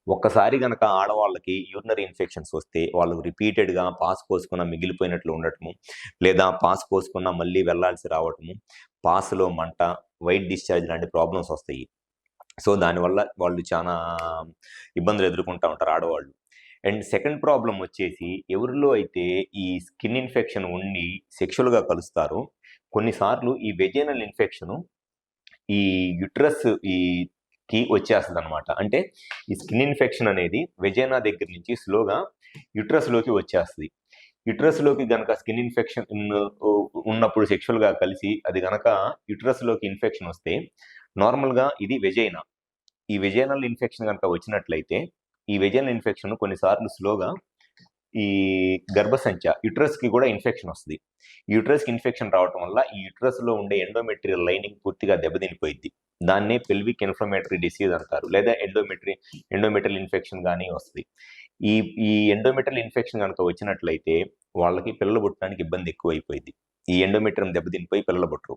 ఒక్కసారి గనక ఆడవాళ్ళకి యూరినరీ ఇన్ఫెక్షన్స్ వస్తే వాళ్ళు రిపీటెడ్‌గా పాస్ పోసుకున్న మిగిలిపోయినట్లు ఉండటము, లేదా పాస్ పోసుకున్న మళ్ళీ వెళ్ళాల్సి రావటము, పాస్‌లో మంట, వైట్ డిశ్చార్జ్ లాంటి ప్రాబ్లమ్స్ వస్తాయి. సో, దానివల్ల వాళ్ళు చానా ఇబ్బందులు ఎదుర్కొంటా ఉంటారు ఆడవాళ్ళు. అండ్ సెకండ్ ప్రాబ్లమ్ వచ్చేసి ఎవరిలో అయితే ఈ స్కిన్ ఇన్ఫెక్షన్ ఉండి సెక్షువల్‌గా కలుస్తారో కొన్నిసార్లు ఈ వెజైనల్ ఇన్ఫెక్షను ఈ యుటరస్ కి వచ్చేస్తదనమాట. అంటే ఈ స్కిన్ ఇన్ఫెక్షన్ అనేది వెజైనా దగ్గర నుంచి స్లోగా యుటరస్‌లోకి వచ్చేస్తది. యుటరస్‌లోకి గనక స్కిన్ ఇన్ఫెక్షన్ ఉన్నప్పుడు సెక్షువల్‌గా కలిసి అది గనక యుటరస్‌లోకి ఇన్ఫెక్షన్ వస్తే నార్మల్‌గా ఇది వెజైనా. ఈ వెజైనల్ ఇన్ఫెక్షన్ గనక వచ్చినట్లయితే ఈ వెజైనల్ ఇన్ఫెక్షన్ కొన్నిసార్లు స్లోగా ఈ గర్భసంచ యుటరస్‌కి కూడా ఇన్ఫెక్షన్ వస్తది. యుటరస్‌కి ఇన్ఫెక్షన్ రావటం వల్ల ఈ యుటరస్‌లో ఉండే ఎండోమెట్రియల్ లైనింగ్ పూర్తిగా దెబ్బతినిపోయిద్ది. దాన్నే పెల్విక్ ఇన్‌ఫ్లమేటరీ డిసీజ్ అంటారు. లేదా ఎండోమెట్రియల్ ఇన్ఫెక్షన్ గాని వస్తది. ఈ ఈ ఎండోమెట్రియల్ ఇన్ఫెక్షన్ గనక వచ్చినట్లయితే వాళ్ళకి పిల్లలు పుట్టడానికి ఇబ్బంది ఎక్కువైపోయిద్ది. ఈ ఎండోమెట్రియం దెబ్బతినిపోయి పిల్లలు పుట్టరు.